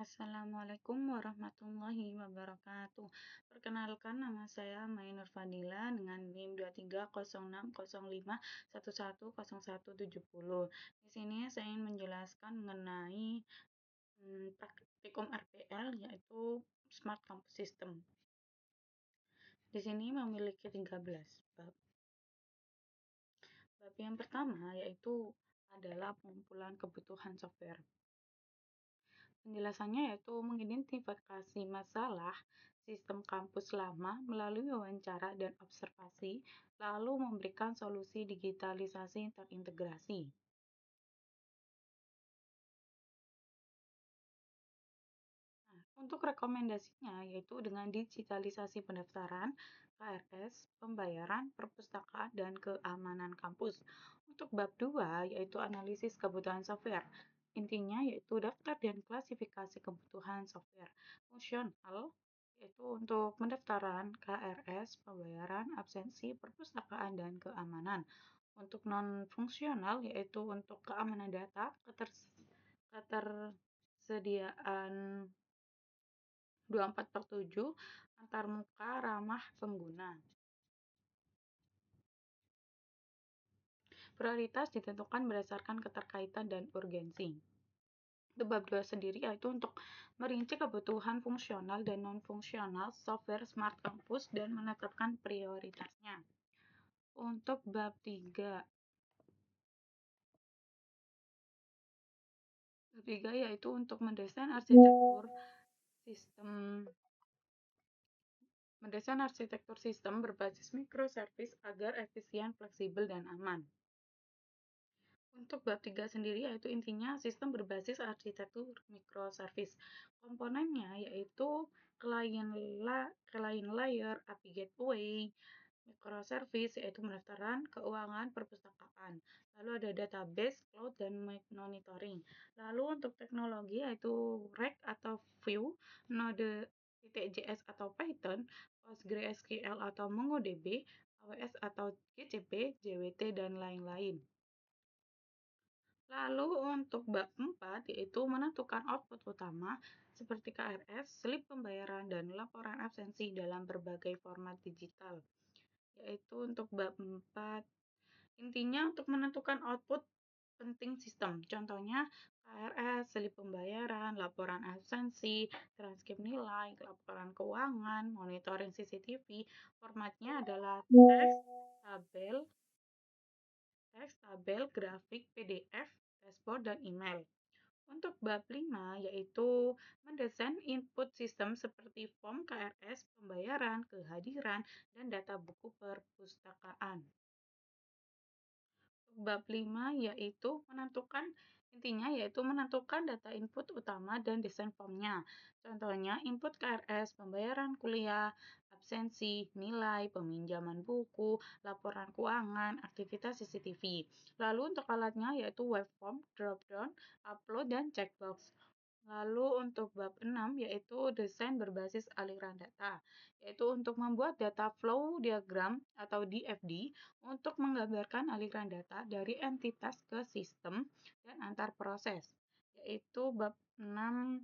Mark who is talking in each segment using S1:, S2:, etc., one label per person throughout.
S1: Assalamualaikum warahmatullahi wabarakatuh. Perkenalkan, nama saya Mainur Fadila dengan NIM 230605110170. Di sini saya ingin menjelaskan mengenai praktikum RPL, yaitu Smart Campus System. Di sini memiliki 13 bab. Bab yang pertama yaitu adalah pengumpulan kebutuhan software. Penjelasannya yaitu mengidentifikasi masalah sistem kampus lama melalui wawancara dan observasi, lalu memberikan solusi digitalisasi terintegrasi. Nah, untuk rekomendasinya yaitu dengan digitalisasi pendaftaran, KRS, pembayaran, perpustakaan, dan keamanan kampus. Untuk bab 2 yaitu analisis kebutuhan software. Intinya yaitu daftar dan klasifikasi kebutuhan software fungsional, yaitu untuk pendaftaran, KRS, pembayaran, absensi, perpustakaan, dan keamanan. Untuk non-fungsional yaitu untuk keamanan data, ketersediaan 24/7, antarmuka, ramah pengguna. Prioritas ditentukan berdasarkan keterkaitan dan urgensi. Bab 2 sendiri yaitu untuk merinci kebutuhan fungsional dan non-fungsional software Smart Campus dan menetapkan prioritasnya. Untuk bab 3 yaitu untuk mendesain arsitektur sistem berbasis microservice agar efisien, fleksibel, dan aman. Untuk bab 3 sendiri yaitu intinya sistem berbasis arsitektur microservice. Komponennya yaitu client layer, API gateway, microservice yaitu pendaftaran, keuangan, perpustakaan. Lalu ada database, cloud, dan monitoring. Lalu untuk teknologi yaitu RAG atau Vue, Node.js atau Python, PostgreSQL atau MongoDB, AWS atau GCP, JWT, dan lain-lain. Lalu untuk bab 4 yaitu menentukan output utama seperti KRS, slip pembayaran, dan laporan absensi dalam berbagai format digital. Yaitu untuk bab 4, intinya untuk menentukan output penting sistem. Contohnya KRS, slip pembayaran, laporan absensi, transkrip nilai, laporan keuangan, monitoring CCTV. Formatnya adalah tabel, grafik, PDF, dashboard, dan email. Untuk bab 5 yaitu mendesain input sistem seperti form KRS, pembayaran, kehadiran, dan data buku perpustakaan. Bab 5 yaitu menentukan data input utama dan desain formnya. Contohnya input KRS, pembayaran kuliah, absensi, nilai, peminjaman buku, laporan keuangan, aktivitas CCTV. Lalu untuk alatnya yaitu web form, drop-down, upload, dan checkbox. Lalu untuk bab 6 yaitu desain berbasis aliran data, yaitu untuk membuat data flow diagram atau DFD untuk menggambarkan aliran data dari entitas ke sistem dan antar proses. Yaitu bab 6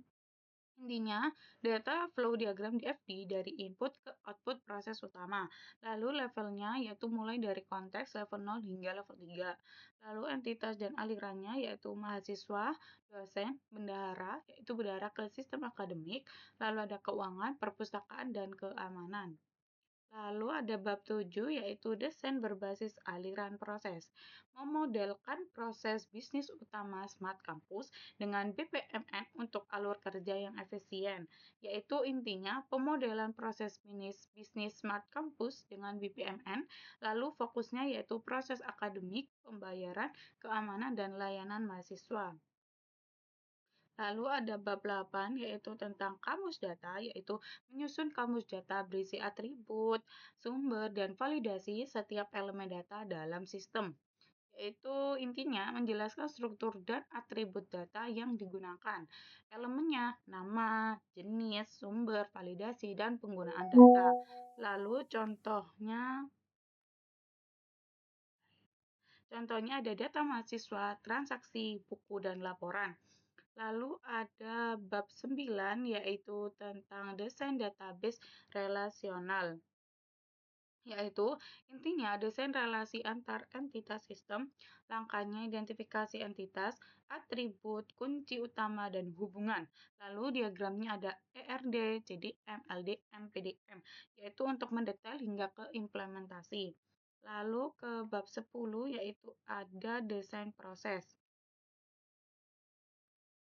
S1: intinya, data flow diagram DFD dari input ke output proses utama. Lalu levelnya yaitu mulai dari konteks level 0 hingga level 3. Lalu entitas dan alirannya yaitu mahasiswa, dosen, bendahara, yaitu bendahara ke sistem akademik. Lalu ada keuangan, perpustakaan, dan keamanan. Lalu ada bab 7 yaitu desain berbasis aliran proses. Memodelkan proses bisnis utama Smart Campus dengan BPMN untuk alur kerja yang efisien, yaitu intinya pemodelan proses bisnis Smart Campus dengan BPMN, lalu fokusnya yaitu proses akademik, pembayaran, keamanan, dan layanan mahasiswa. Lalu ada bab 8 yaitu tentang kamus data, yaitu menyusun kamus data berisi atribut, sumber, dan validasi setiap elemen data dalam sistem. Yaitu intinya menjelaskan struktur dan atribut data yang digunakan. Elemennya nama, jenis, sumber, validasi, dan penggunaan data. Lalu contohnya ada data mahasiswa, transaksi, buku, dan laporan. Lalu ada bab 9 yaitu tentang desain database relasional. Yaitu intinya desain relasi antar entitas sistem, langkahnya identifikasi entitas, atribut, kunci utama, dan hubungan. Lalu diagramnya ada ERD, jadi MLD, MPDM, yaitu untuk mendetail hingga ke implementasi. Lalu ke bab 10 yaitu ada desain proses.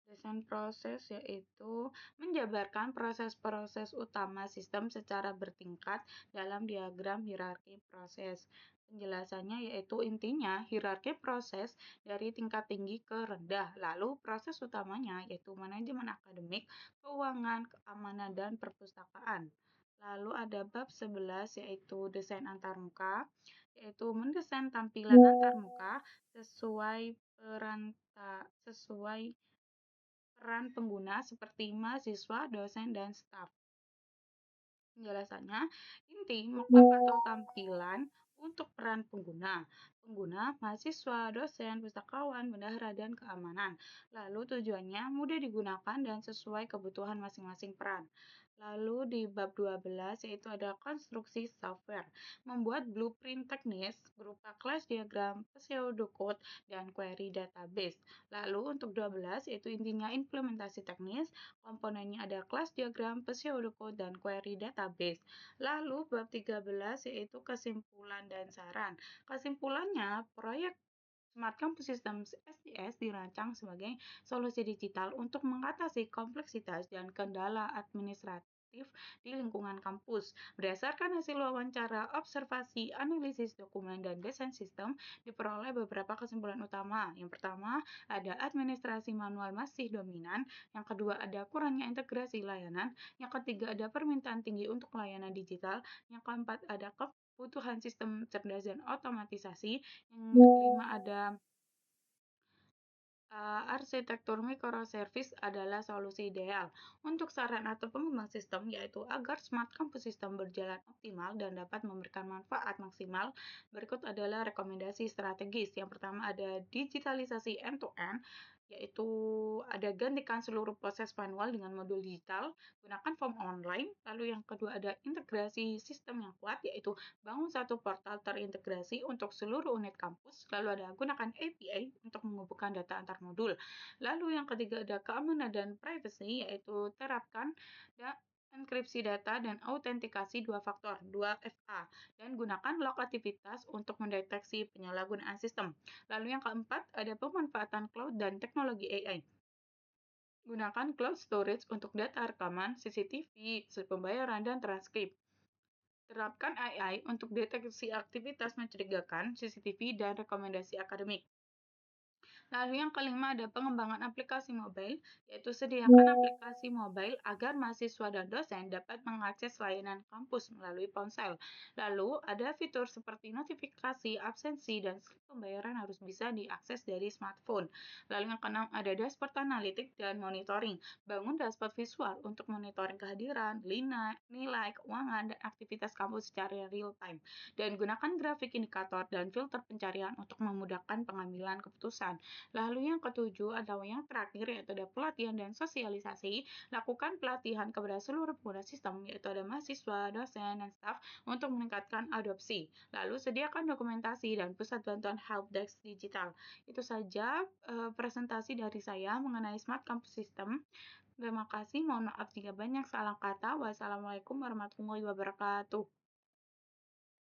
S1: Desain proses yaitu menjabarkan proses-proses utama sistem secara bertingkat dalam diagram hierarki proses. Penjelasannya yaitu intinya hierarki proses dari tingkat tinggi ke rendah. Lalu proses utamanya yaitu manajemen akademik, keuangan, keamanan, dan perpustakaan. Lalu ada bab 11 yaitu desain antarmuka, yaitu mendesain tampilan antarmuka sesuai sesuai peran pengguna seperti mahasiswa, dosen, dan staf. Penjelasannya, inti mockup atau tampilan untuk peran pengguna, mahasiswa, dosen, pustakawan, bendahara, dan keamanan. Lalu tujuannya mudah digunakan dan sesuai kebutuhan masing-masing peran. Lalu di bab 12 yaitu ada konstruksi software, membuat blueprint teknis berupa kelas diagram, pseudocode, dan query database. Lalu untuk 12 yaitu intinya implementasi teknis, komponennya ada kelas diagram, pseudocode, dan query database. Lalu bab 13 yaitu kesimpulan dan saran. Kesimpulannya, proyek Smart Campus Systems SDS dirancang sebagai solusi digital untuk mengatasi kompleksitas dan kendala administratif di lingkungan kampus. Berdasarkan hasil wawancara, observasi, analisis dokumen, dan desain sistem, diperoleh beberapa kesimpulan utama. Yang pertama, ada administrasi manual masih dominan. Yang kedua, ada kurangnya integrasi layanan. Yang ketiga, ada permintaan tinggi untuk layanan digital. Yang keempat, ada kebutuhan sistem cerdas dan otomatisasi. Yang kelima ada arsitektur microservice adalah solusi ideal untuk saran atau pengembang sistem, yaitu agar Smart Campus System berjalan optimal dan dapat memberikan manfaat maksimal. Berikut adalah rekomendasi strategis. Yang pertama ada digitalisasi end-to-end, yaitu ada gantikan seluruh proses manual dengan modul digital, gunakan form online. Lalu yang kedua ada integrasi sistem yang kuat, yaitu bangun satu portal terintegrasi untuk seluruh unit kampus. Lalu ada gunakan API untuk menghubungkan data antar modul. Lalu yang ketiga ada keamanan dan privacy, yaitu terapkan enkripsi data dan autentikasi dua faktor 2FA dan gunakan log aktivitas untuk mendeteksi penyalahgunaan sistem. Lalu yang keempat ada pemanfaatan cloud dan teknologi AI. Gunakan cloud storage untuk data rekaman, CCTV, pembayaran, dan transkrip. Terapkan AI untuk deteksi aktivitas mencurigakan, CCTV, dan rekomendasi akademik. Lalu yang kelima ada pengembangan aplikasi mobile, yaitu sediakan aplikasi mobile agar mahasiswa dan dosen dapat mengakses layanan kampus melalui ponsel. Lalu ada fitur seperti notifikasi, absensi, dan slip pembayaran harus bisa diakses dari smartphone. Lalu yang keenam ada dashboard analitik dan monitoring. Bangun dashboard visual untuk monitoring kehadiran, nilai, keuangan, dan aktivitas kampus secara real time. Dan gunakan grafik indikator dan filter pencarian untuk memudahkan pengambilan keputusan. Lalu yang ketujuh atau yang terakhir yaitu ada pelatihan dan sosialisasi. Lakukan pelatihan kepada seluruh pengguna sistem yaitu ada mahasiswa, dosen, dan staf untuk meningkatkan adopsi. Lalu sediakan dokumentasi dan pusat bantuan helpdesk digital. Itu saja presentasi dari saya mengenai Smart Campus System. Terima kasih, mohon maaf jika banyak salah kata. Wassalamualaikum warahmatullahi wabarakatuh.